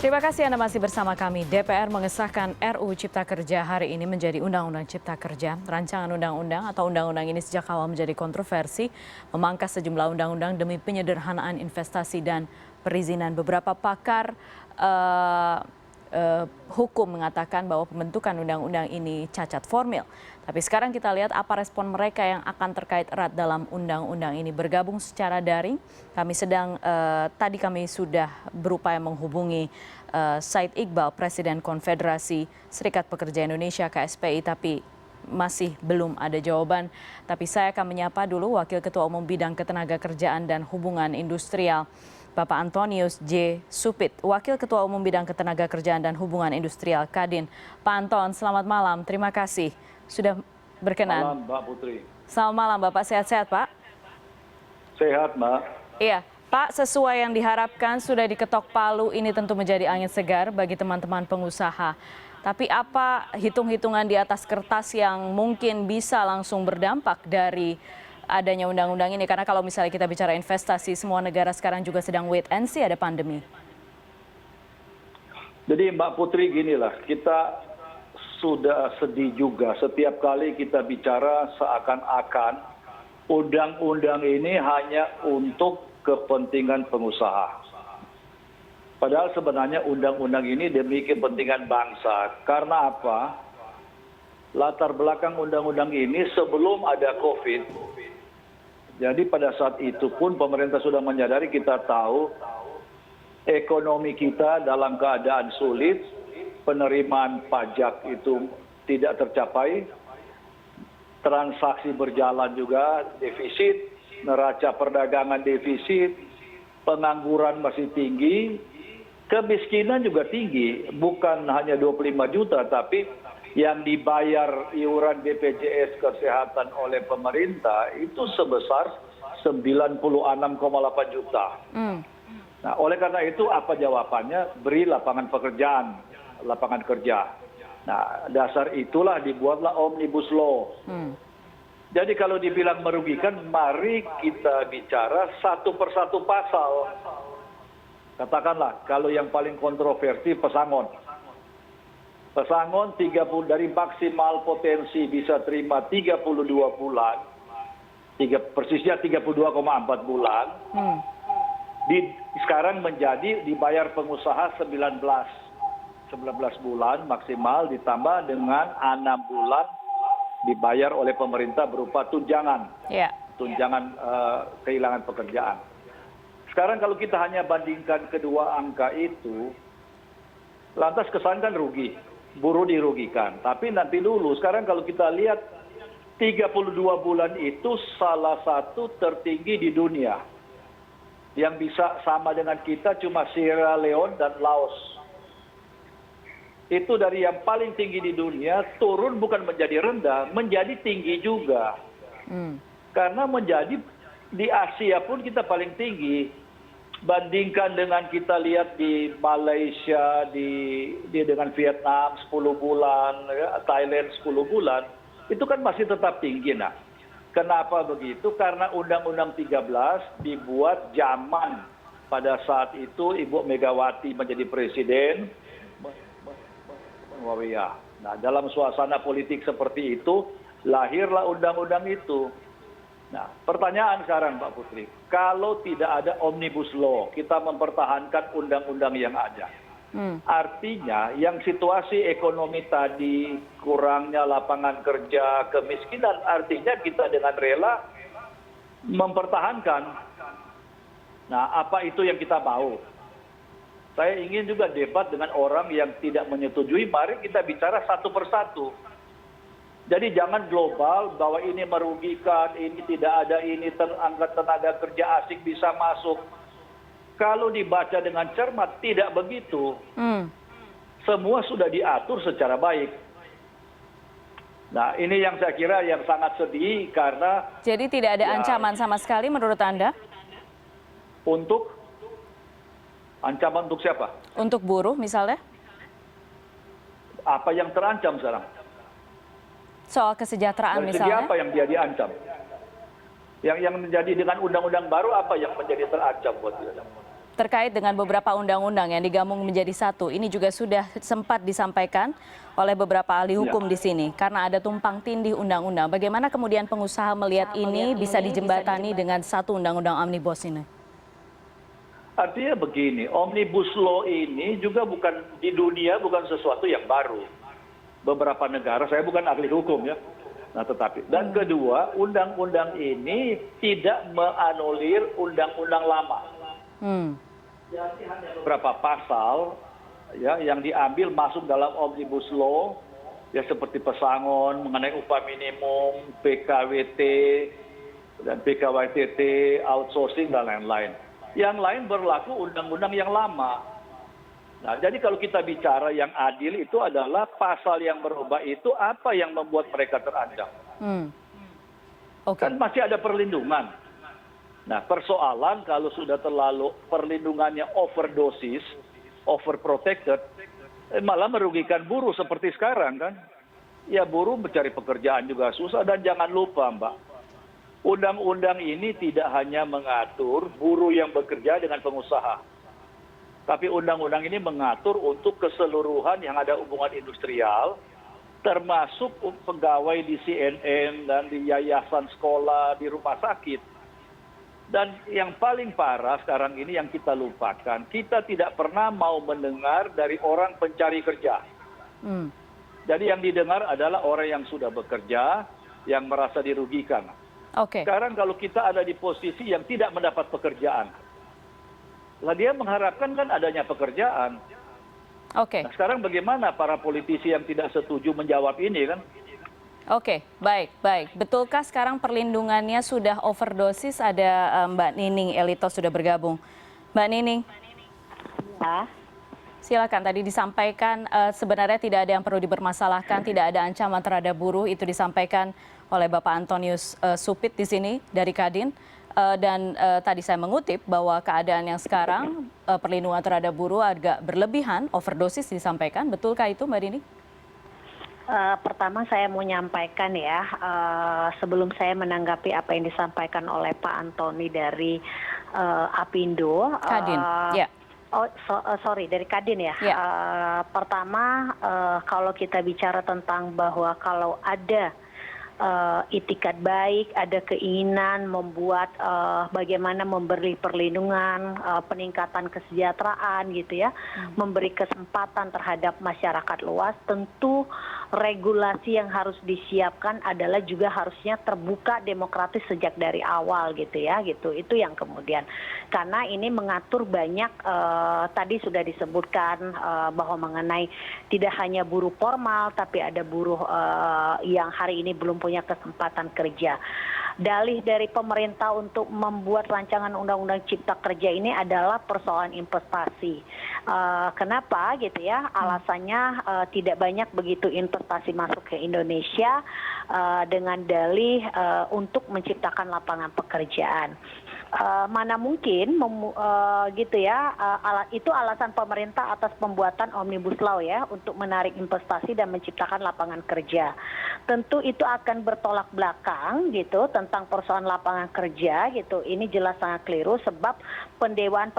Terima kasih Anda masih bersama kami. DPR mengesahkan RUU Cipta Kerja hari ini menjadi Undang-Undang Cipta Kerja. Rancangan undang-undang atau undang-undang ini sejak awal menjadi kontroversi, memangkas sejumlah undang-undang demi penyederhanaan investasi dan perizinan. Beberapa pakar hukum mengatakan bahwa pembentukan undang-undang ini cacat formil. Tapi sekarang kita lihat apa respon mereka yang akan terkait erat dalam undang-undang ini. Bergabung secara daring, tadi kami sudah berupaya menghubungi Said Iqbal, Presiden Konfederasi Serikat Pekerja Indonesia KSPI, tapi masih belum ada jawaban. Tapi saya akan menyapa dulu Wakil Ketua Umum Bidang Ketenagakerjaan dan Hubungan Industrial, Bapak Antonius J. Supit, Wakil Ketua Umum Bidang Ketenagakerjaan dan Hubungan Industrial Kadin. Pak Anton, selamat malam. Terima kasih sudah berkenan. Selamat malam, Mbak Putri. Selamat malam, Bapak. Sehat-sehat, Pak? Sehat, Mbak. Iya, Pak, sesuai yang diharapkan sudah diketok palu, ini tentu menjadi angin segar bagi teman-teman pengusaha. Tapi apa hitung-hitungan di atas kertas yang mungkin bisa langsung berdampak dari adanya undang-undang ini? Karena kalau misalnya kita bicara investasi, semua negara sekarang juga sedang wait and see, ada pandemi. Jadi Mbak Putri ginilah, kita sudah sedih juga setiap kali kita bicara seakan-akan undang-undang ini hanya untuk kepentingan pengusaha. Padahal sebenarnya undang-undang ini demi kepentingan bangsa. Karena apa? Latar belakang undang-undang ini sebelum ada COVID. Jadi pada saat itu pun pemerintah sudah menyadari, kita tahu ekonomi kita dalam keadaan sulit, penerimaan pajak itu tidak tercapai, transaksi berjalan juga defisit, neraca perdagangan defisit, pengangguran masih tinggi, kemiskinan juga tinggi, bukan hanya 25 juta, tapi yang dibayar iuran BPJS Kesehatan oleh pemerintah itu sebesar 96,8 juta. Nah, oleh karena itu apa jawabannya? Beri lapangan pekerjaan, lapangan kerja. Nah, dasar itulah dibuatlah Omnibus Law. Jadi kalau dibilang merugikan, mari kita bicara satu persatu pasal. Katakanlah, kalau yang paling kontroversi pesangon. Pesangon 30 dari maksimal potensi bisa terima 32 bulan, persisnya 32,4 bulan. Sekarang menjadi dibayar pengusaha 19 bulan maksimal, ditambah dengan 6 bulan dibayar oleh pemerintah berupa tunjangan, tunjangan kehilangan pekerjaan. Sekarang kalau kita hanya bandingkan kedua angka itu, lantas kesan kan rugi, buruh dirugikan. Tapi nanti dulu, sekarang kalau kita lihat 32 bulan itu salah satu tertinggi di dunia. Yang bisa sama dengan kita cuma Sierra Leone dan Laos. Itu dari yang paling tinggi di dunia turun bukan menjadi rendah, menjadi tinggi juga. Karena menjadi di Asia pun kita paling tinggi. Bandingkan dengan kita lihat di Malaysia, dengan Vietnam 10 bulan, Thailand 10 bulan, itu kan masih tetap tinggi. Nah, kenapa begitu? Karena Undang-Undang 13 dibuat zaman pada saat itu Ibu Megawati menjadi presiden. Nah, dalam suasana politik seperti itu, lahirlah undang-undang itu. Nah, pertanyaan sekarang Pak Putri, kalau tidak ada Omnibus Law, kita mempertahankan undang-undang yang ada. Artinya yang situasi ekonomi tadi, kurangnya lapangan kerja, kemiskinan, artinya kita dengan rela mempertahankan. Nah, apa itu yang kita mau? Saya ingin juga debat dengan orang yang tidak menyetujui, mari kita bicara satu persatu. Jadi jangan global bahwa ini merugikan, ini tidak ada, ini angkat tenaga kerja asing bisa masuk. Kalau dibaca dengan cermat, tidak begitu. Semua sudah diatur secara baik. Nah, ini yang saya kira yang sangat sedih karena... Jadi tidak ada ancaman sama sekali menurut Anda? Untuk? Ancaman untuk siapa? Untuk buruh misalnya? Apa yang terancam sekarang? Soal kesejahteraan dari misalnya? segi apa yang dia diancam? Yang menjadi dengan undang-undang baru apa yang menjadi terancam buat dia? terkait dengan beberapa undang-undang yang digabung menjadi satu. Ini juga sudah sempat disampaikan oleh beberapa ahli hukum di sini karena ada tumpang tindih undang-undang. Bagaimana kemudian pengusaha melihat ini bisa dijembatani dengan satu undang-undang omnibus ini? Artinya begini, Omnibus Law ini juga bukan di dunia, bukan sesuatu yang baru. Beberapa negara, saya bukan ahli hukum ya, nah tetapi. Dan kedua, undang-undang ini tidak menganulir undang-undang lama. Jadi hanya beberapa pasal ya yang diambil masuk dalam Omnibus Law, ya seperti pesangon mengenai upah minimum, PKWT, dan PKWTT, outsourcing, dan lain-lain. Yang lain berlaku undang-undang yang lama. Nah, jadi kalau kita bicara yang adil itu adalah pasal yang berubah itu apa yang membuat mereka terancam. Kan masih ada perlindungan. Nah, persoalan kalau sudah terlalu perlindungannya overdosis, overprotected, malah merugikan buruh seperti sekarang kan. Ya buruh mencari pekerjaan juga susah dan jangan lupa Mbak. Undang-undang ini tidak hanya mengatur buruh yang bekerja dengan pengusaha. Tapi undang-undang ini mengatur untuk keseluruhan yang ada hubungan industrial, termasuk pegawai di CNN dan di yayasan sekolah, di rumah sakit. Dan yang paling parah sekarang ini yang kita lupakan, kita tidak pernah mau mendengar dari orang pencari kerja. Jadi yang didengar adalah orang yang sudah bekerja, yang merasa dirugikan. Sekarang kalau kita ada di posisi yang tidak mendapat pekerjaan, lah dia mengharapkan kan adanya pekerjaan. Nah, sekarang bagaimana para politisi yang tidak setuju menjawab ini kan? Baik. Betulkah sekarang perlindungannya sudah overdosis? Ada Mbak Nining Elito sudah bergabung. Mbak Nining. Ya. Silakan, tadi disampaikan sebenarnya tidak ada yang perlu dipermasalahkan, tidak ada ancaman terhadap buruh, itu disampaikan oleh Bapak Antonius Supit di sini dari Kadin. Dan tadi saya mengutip bahwa keadaan yang sekarang perlindungan terhadap buruh agak berlebihan, overdosis disampaikan. Betulkah itu Mbak Nining? Pertama saya mau menyampaikan ya, sebelum saya menanggapi apa yang disampaikan oleh Pak Antoni dari Apindo. Kadin, ya. Sorry, dari Kadin ya. Pertama, kalau kita bicara tentang bahwa kalau ada itikat baik, ada keinginan membuat bagaimana memberi perlindungan, peningkatan kesejahteraan gitu ya, memberi kesempatan terhadap masyarakat luas, tentu regulasi yang harus disiapkan adalah juga harusnya terbuka demokratis sejak dari awal gitu ya, gitu. Itu yang kemudian karena ini mengatur banyak tadi sudah disebutkan bahwa mengenai tidak hanya buruh formal tapi ada buruh yang hari ini belum punya kesempatan kerja. Dalih dari pemerintah untuk membuat rancangan undang-undang cipta kerja ini adalah persoalan investasi. Kenapa gitu ya? Alasannya tidak banyak begitu investasi masuk ke Indonesia dengan dalih untuk menciptakan lapangan pekerjaan. Mana mungkin gitu ya, itu alasan pemerintah atas pembuatan Omnibus Law ya untuk menarik investasi dan menciptakan lapangan kerja. Tentu itu akan bertolak belakang gitu tentang persoalan lapangan kerja gitu. Ini jelas sangat keliru sebab pendewaan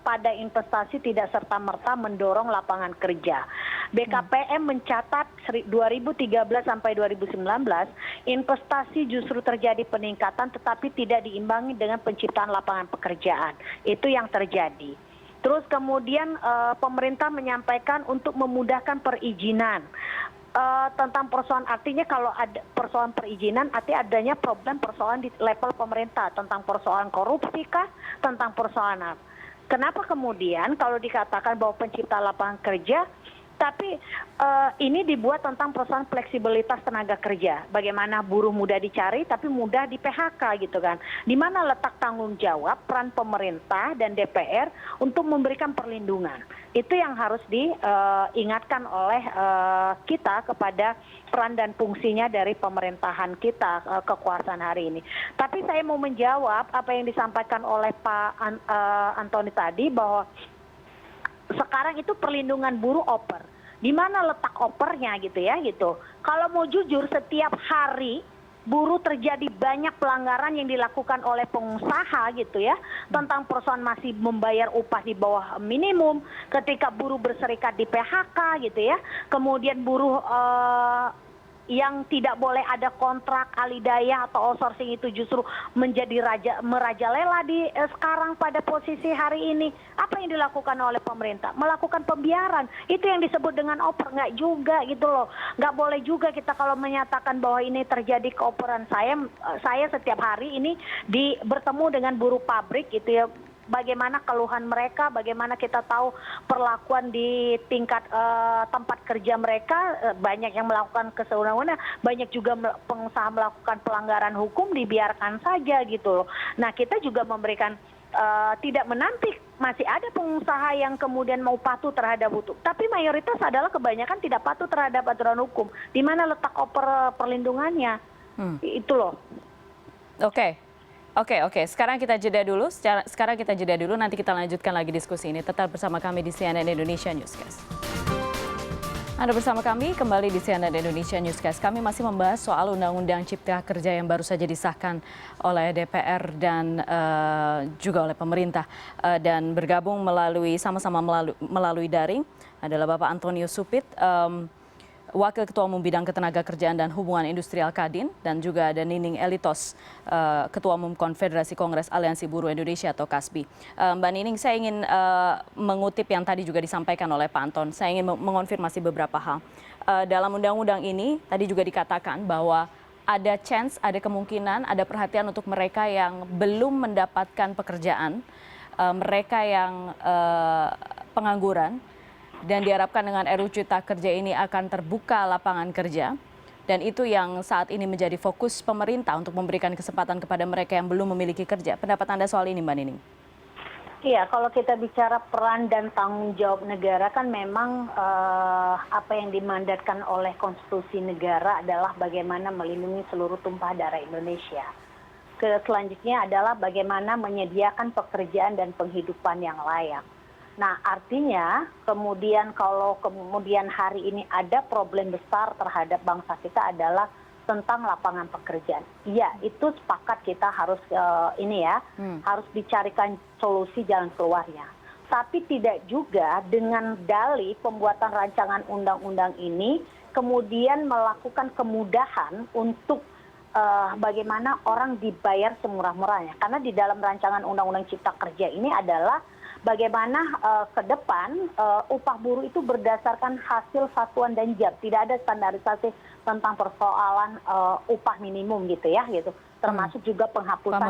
pada investasi tidak serta-merta mendorong lapangan kerja. BKPM mencatat 2013 sampai 2019 investasi justru terjadi peningkatan tetapi tidak diimbangi dengan penciptaan lapangan pekerjaan. Itu yang terjadi. Terus kemudian pemerintah menyampaikan untuk memudahkan perizinan. Tentang persoalan artinya kalau ada persoalan perizinan artinya adanya problem persoalan di level pemerintah tentang persoalan korupsi kah, tentang persoalan apa. Kenapa kemudian kalau dikatakan bahwa pencipta lapangan kerja tapi ini dibuat tentang persoalan fleksibilitas tenaga kerja. Bagaimana buruh mudah dicari tapi mudah di PHK gitu kan. Di mana letak tanggung jawab peran pemerintah dan DPR untuk memberikan perlindungan. Itu yang harus diingatkan oleh kita kepada peran dan fungsinya dari pemerintahan kita kekuasaan hari ini. Tapi saya mau menjawab apa yang disampaikan oleh Pak Antoni tadi bahwa sekarang itu perlindungan buruh oper. Di mana letak opernya gitu ya gitu. Kalau mau jujur setiap hari buruh terjadi banyak pelanggaran yang dilakukan oleh pengusaha gitu ya, tentang perusahaan masih membayar upah di bawah minimum, ketika buruh berserikat di PHK gitu ya, kemudian buruh yang tidak boleh ada kontrak alidaya atau outsourcing itu justru menjadi merajalela di sekarang pada posisi hari ini. Apa yang dilakukan oleh pemerintah? Melakukan pembiaran. Itu yang disebut dengan oper. Nggak juga gitu loh. Nggak boleh juga kita kalau menyatakan bahwa ini terjadi keoperan. Saya setiap hari ini bertemu dengan buruh pabrik gitu ya. Bagaimana keluhan mereka, bagaimana kita tahu perlakuan di tingkat tempat kerja mereka, banyak yang melakukan kesewenang-wenang, banyak juga pengusaha melakukan pelanggaran hukum, dibiarkan saja gitu loh. Nah, kita juga memberikan tidak menampik, masih ada pengusaha yang kemudian mau patuh terhadap hukum, tapi mayoritas adalah kebanyakan tidak patuh terhadap aturan hukum. Di mana letak perlindungannya? Itu loh. Oke. Sekarang kita jeda dulu. Nanti kita lanjutkan lagi diskusi ini. Tetap bersama kami di CNN Indonesia Newscast. Anda bersama kami kembali di CNN Indonesia Newscast. Kami masih membahas soal Undang-Undang Cipta Kerja yang baru saja disahkan oleh DPR dan juga oleh pemerintah. Dan bergabung sama-sama melalui daring adalah Bapak Antonius Supit, Wakil Ketua Umum Bidang Ketenagakerjaan dan Hubungan Industrial Kadin, dan juga ada Nining Elitos, Ketua Umum Konfederasi Kongres Aliansi Buruh Indonesia atau KASBI. Mbak Nining, saya ingin mengutip yang tadi juga disampaikan oleh Pak Anton. Saya ingin mengonfirmasi beberapa hal. Dalam undang-undang ini tadi juga dikatakan bahwa ada kemungkinan, ada perhatian untuk mereka yang belum mendapatkan pekerjaan, mereka yang pengangguran. Dan diharapkan dengan RUU Cipta Kerja ini akan terbuka lapangan kerja. Dan itu yang saat ini menjadi fokus pemerintah untuk memberikan kesempatan kepada mereka yang belum memiliki kerja. Pendapat Anda soal ini, Mbak Nining? Iya, kalau kita bicara peran dan tanggung jawab negara kan memang apa yang dimandatkan oleh konstitusi negara adalah bagaimana melindungi seluruh tumpah darah Indonesia. Selanjutnya adalah bagaimana menyediakan pekerjaan dan penghidupan yang layak. Nah, artinya kemudian kalau kemudian hari ini ada problem besar terhadap bangsa kita adalah tentang lapangan pekerjaan. Iya, itu sepakat kita harus harus dicarikan solusi jalan keluarnya. Tapi tidak juga dengan dalih pembuatan rancangan undang-undang ini kemudian melakukan kemudahan untuk bagaimana orang dibayar semurah-murahnya. Karena di dalam rancangan undang-undang Cipta Kerja ini adalah bagaimana ke depan upah buruh itu berdasarkan hasil satuan dan jam. Tidak ada standarisasi tentang persoalan upah minimum gitu ya, gitu. Termasuk juga penghapusan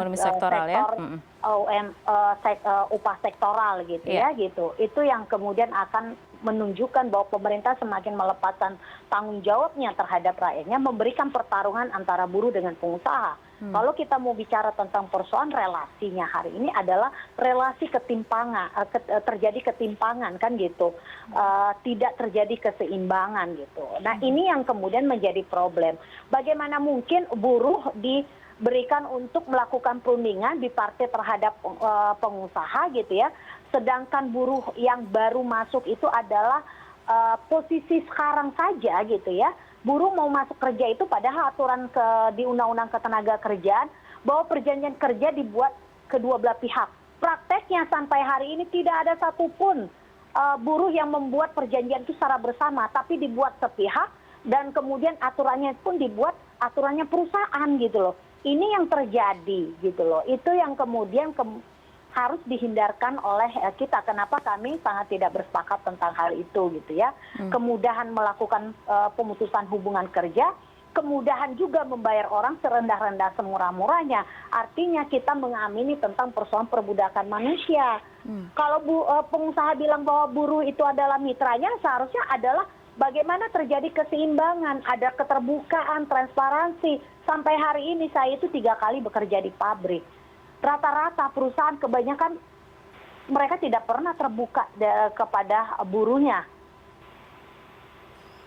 upah sektoral gitu ya, gitu. Itu yang kemudian akan menunjukkan bahwa pemerintah semakin melepaskan tanggung jawabnya terhadap rakyatnya, memberikan pertarungan antara buruh dengan pengusaha. Kalau kita mau bicara tentang persoalan relasinya hari ini adalah relasi ketimpangan, terjadi ketimpangan kan gitu, tidak terjadi keseimbangan gitu. Nah, ini yang kemudian menjadi problem. Bagaimana mungkin buruh diberikan untuk melakukan perundingan di partai terhadap pengusaha gitu ya, sedangkan buruh yang baru masuk itu adalah posisi sekarang saja gitu ya. Buruh mau masuk kerja itu padahal aturan di Undang-Undang Ketenagakerjaan bahwa perjanjian kerja dibuat kedua belah pihak. Prakteknya sampai hari ini tidak ada satupun buruh yang membuat perjanjian itu secara bersama, tapi dibuat sepihak dan kemudian aturannya pun dibuat aturannya perusahaan gitu loh. Ini yang terjadi gitu loh. Itu yang kemudian harus dihindarkan oleh kita. Kenapa kami sangat tidak bersepakat tentang hal itu gitu ya. Kemudahan melakukan pemutusan hubungan kerja, kemudahan juga membayar orang serendah-rendah semurah-murahnya. Artinya kita mengamini tentang persoalan perbudakan manusia. Kalau pengusaha bilang bahwa buruh itu adalah mitranya, seharusnya adalah bagaimana terjadi keseimbangan, ada keterbukaan, transparansi. Sampai hari ini saya itu 3 kali bekerja di pabrik. Rata-rata perusahaan kebanyakan mereka tidak pernah terbuka kepada buruhnya.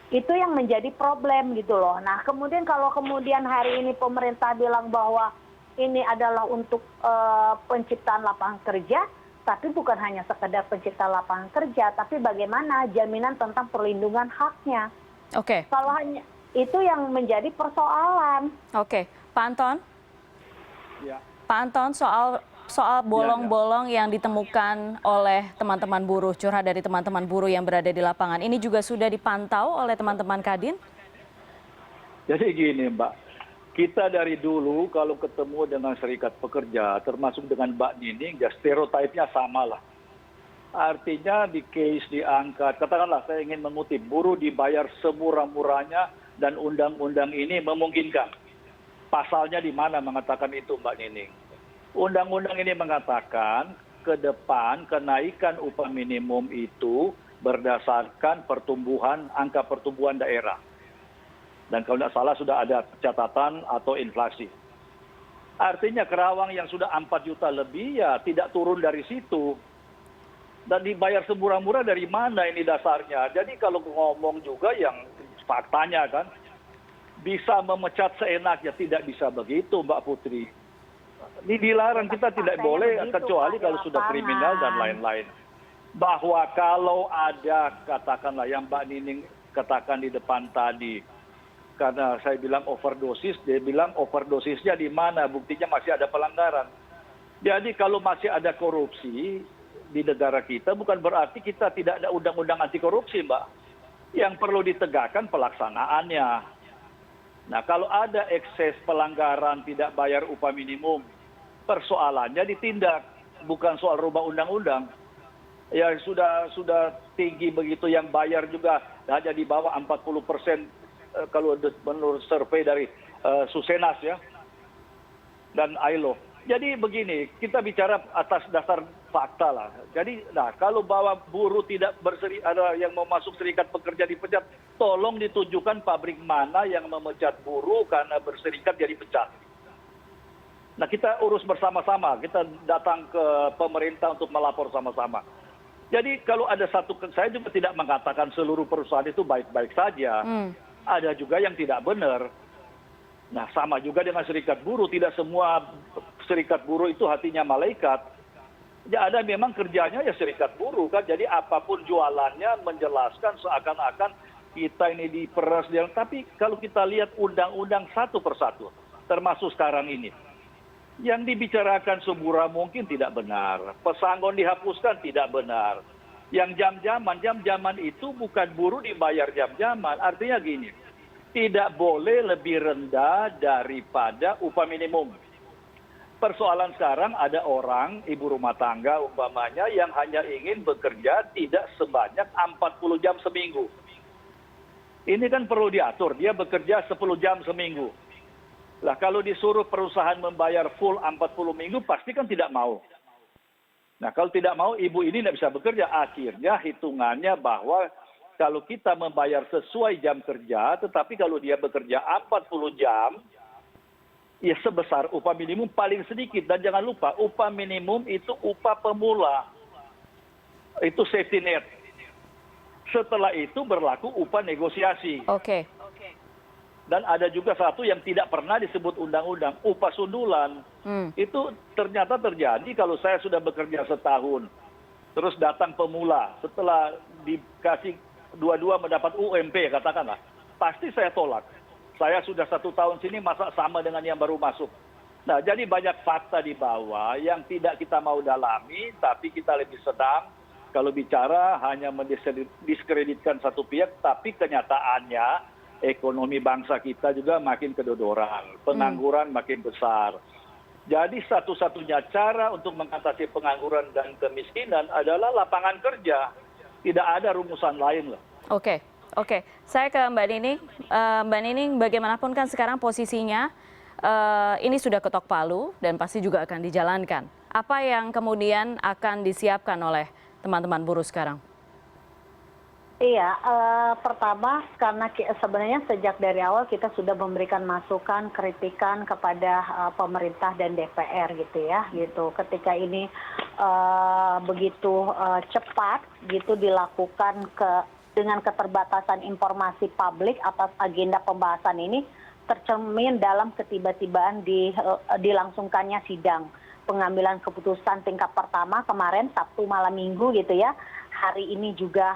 Itu yang menjadi problem gitu loh. Nah, kemudian kalau kemudian hari ini pemerintah bilang bahwa ini adalah untuk penciptaan lapangan kerja, tapi bukan hanya sekedar penciptaan lapangan kerja, tapi bagaimana jaminan tentang perlindungan haknya. Oke. Kalau hanya itu yang menjadi persoalan. Oke. Pak Anton? Ya. Pak Anton, soal bolong-bolong yang ditemukan oleh teman-teman buruh, curhat dari teman-teman buruh yang berada di lapangan, ini juga sudah dipantau oleh teman-teman Kadin? Jadi gini Mbak, kita dari dulu kalau ketemu dengan serikat pekerja, termasuk dengan Mbak Nining, ya stereotipnya sama lah. Artinya di case diangkat, katakanlah saya ingin mengutip, buruh dibayar semurah-murahnya dan undang-undang ini memungkinkan. Pasalnya di mana mengatakan itu Mbak Nining? Undang-undang ini mengatakan ke depan kenaikan upah minimum itu berdasarkan angka pertumbuhan daerah. Dan kalau tidak salah sudah ada catatan atau inflasi. Artinya Kerawang yang sudah 4 juta lebih ya tidak turun dari situ. Dan dibayar semurah-murah dari mana ini dasarnya? Jadi kalau ngomong juga yang faktanya kan, bisa memecat seenaknya, tidak bisa begitu Mbak Putri. Ini dilarang, kita tidak boleh kecuali kalau sudah kriminal dan lain-lain. Bahwa kalau ada, katakanlah yang Mbak Nining katakan di depan tadi, karena saya bilang overdosis, dia bilang overdosisnya di mana, buktinya masih ada pelanggaran. Jadi kalau masih ada korupsi di negara kita, bukan berarti kita tidak ada undang-undang anti korupsi Mbak. Yang perlu ditegakkan pelaksanaannya. Nah kalau ada ekses pelanggaran tidak bayar upah minimum, persoalannya ditindak, bukan soal rubah undang-undang. Ya sudah tinggi begitu yang bayar juga hanya di bawah 40% kalau menurut survei dari Susenas ya dan ILO. Jadi begini, kita bicara atas dasar fakta lah. Jadi kalau bahwa buruh tidak ada yang mau masuk serikat pekerja dipecat, tolong ditunjukkan pabrik mana yang memecat buruh karena berserikat jadi pecat. Nah kita urus bersama-sama, kita datang ke pemerintah untuk melapor sama-sama. Jadi kalau ada saya juga tidak mengatakan seluruh perusahaan itu baik-baik saja. Ada juga yang tidak benar. Nah sama juga dengan serikat buruh, tidak semua serikat buruh itu hatinya malaikat. Ya ada memang kerjanya ya serikat buruh kan, jadi apapun jualannya menjelaskan seakan-akan kita ini diperas. Tapi kalau kita lihat undang-undang satu persatu, termasuk sekarang ini, yang dibicarakan semurah mungkin tidak benar. Pesangon dihapuskan tidak benar. Yang jam-jaman itu bukan buruh dibayar jam-jaman. Artinya gini, tidak boleh lebih rendah daripada upah minimum. Persoalan sekarang ada orang, ibu rumah tangga umpamanya, yang hanya ingin bekerja tidak sebanyak 40 jam seminggu. Ini kan perlu diatur, dia bekerja 10 jam seminggu. Lah kalau disuruh perusahaan membayar full 40 minggu pasti kan tidak mau. Nah kalau tidak mau ibu ini tidak bisa bekerja. Akhirnya hitungannya bahwa kalau kita membayar sesuai jam kerja, tetapi kalau dia bekerja 40 jam, ya sebesar upah minimum paling sedikit. Dan jangan lupa upah minimum itu upah pemula. Itu safety net. Setelah itu berlaku upah negosiasi. Oke. Dan ada juga satu yang tidak pernah disebut undang-undang, upah sundulan. Itu ternyata terjadi kalau saya sudah bekerja setahun. Terus datang pemula, setelah dikasih dua-dua mendapat UMP katakanlah, pasti saya tolak. Saya sudah 1 tahun sini masa sama dengan yang baru masuk. Nah jadi banyak fakta di bawah yang tidak kita mau dalami, tapi kita lebih sedang kalau bicara hanya mendiskreditkan satu pihak, tapi kenyataannya ekonomi bangsa kita juga makin kedodoran, pengangguran makin besar. Jadi satu-satunya cara untuk mengatasi pengangguran dan kemiskinan adalah lapangan kerja. Tidak ada rumusan lain loh. Oke. Saya ke Mbak Nining. Mbak Nining, bagaimanapun kan sekarang posisinya ini sudah ketok palu dan pasti juga akan dijalankan. Apa yang kemudian akan disiapkan oleh teman-teman buruh sekarang? Iya, pertama karena sebenarnya sejak dari awal kita sudah memberikan masukan, kritikan kepada pemerintah dan DPR gitu ya, gitu. Ketika ini begitu cepat gitu dilakukan dengan keterbatasan informasi publik atas agenda pembahasan ini tercermin dalam ketiba-tibaan dilangsungkannya sidang pengambilan keputusan tingkat pertama kemarin Sabtu malam Minggu gitu ya. Hari ini juga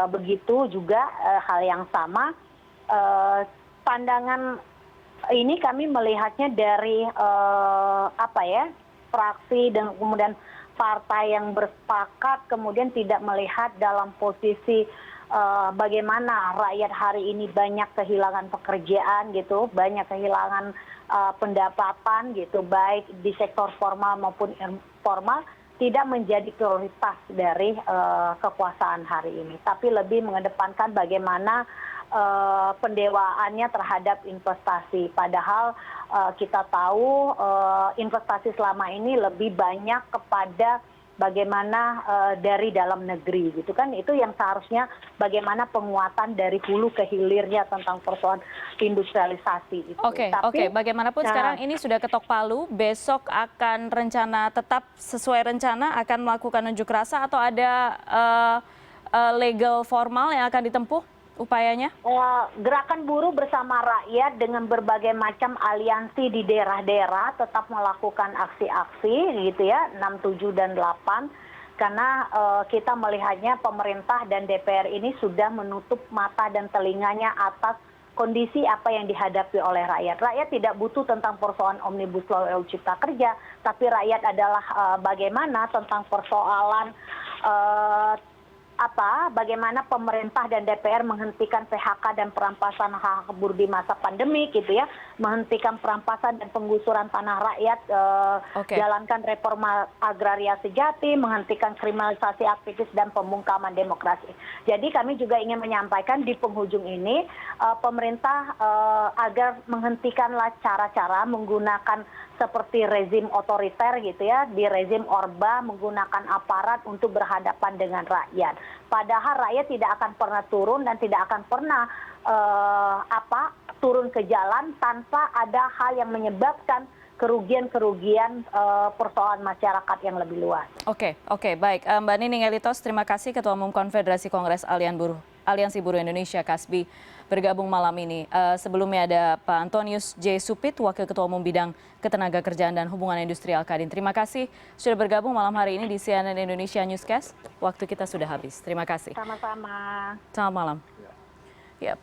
begitu juga hal yang sama, pandangan ini kami melihatnya dari fraksi dan kemudian partai yang bersepakat, kemudian tidak melihat dalam posisi bagaimana rakyat hari ini banyak kehilangan pekerjaan gitu, banyak kehilangan pendapatan gitu, baik di sektor formal maupun informal, tidak menjadi prioritas dari kekuasaan hari ini, tapi lebih mengedepankan bagaimana pendewaannya terhadap investasi. Padahal kita tahu investasi selama ini lebih banyak kepada bagaimana dari dalam negeri gitu kan, itu yang seharusnya bagaimana penguatan dari hulu ke hilirnya tentang persoalan industrialisasi itu. Oke, bagaimanapun sekarang ini sudah ketok palu, besok akan rencana tetap sesuai rencana akan melakukan unjuk rasa atau ada legal formal yang akan ditempuh upayanya? Gerakan buruh bersama rakyat dengan berbagai macam aliansi di daerah-daerah tetap melakukan aksi-aksi gitu ya, 6, 7, dan 8. Karena kita melihatnya pemerintah dan DPR ini sudah menutup mata dan telinganya atas kondisi apa yang dihadapi oleh rakyat. Rakyat tidak butuh tentang persoalan Omnibus Law Cipta Kerja, tapi rakyat adalah bagaimana tentang persoalan bagaimana pemerintah dan DPR menghentikan PHK dan perampasan hak buruh di masa pandemi gitu ya, menghentikan perampasan dan penggusuran tanah rakyat, jalankan reforma agraria sejati, menghentikan kriminalisasi aktivis dan pembungkaman demokrasi. Jadi kami juga ingin menyampaikan di penghujung ini pemerintah agar menghentikanlah cara-cara menggunakan seperti rezim otoriter gitu ya, di rezim Orba menggunakan aparat untuk berhadapan dengan rakyat. Padahal rakyat tidak akan pernah turun dan tidak akan pernah turun ke jalan tanpa ada hal yang menyebabkan kerugian-kerugian persoalan masyarakat yang lebih luas. Oke, baik. Mbak Nining Elitos, terima kasih Ketua Umum Konfederasi Kongres Aliansi Buruh Indonesia KASBI bergabung malam ini. Sebelumnya ada Pak Antonius J. Supit, Wakil Ketua Umum Bidang Ketenagakerjaan dan Hubungan Industrial Kadin. Terima kasih sudah bergabung malam hari ini di CNN Indonesia Newscast. Waktu kita sudah habis. Terima kasih. Sama-sama. Selamat malam.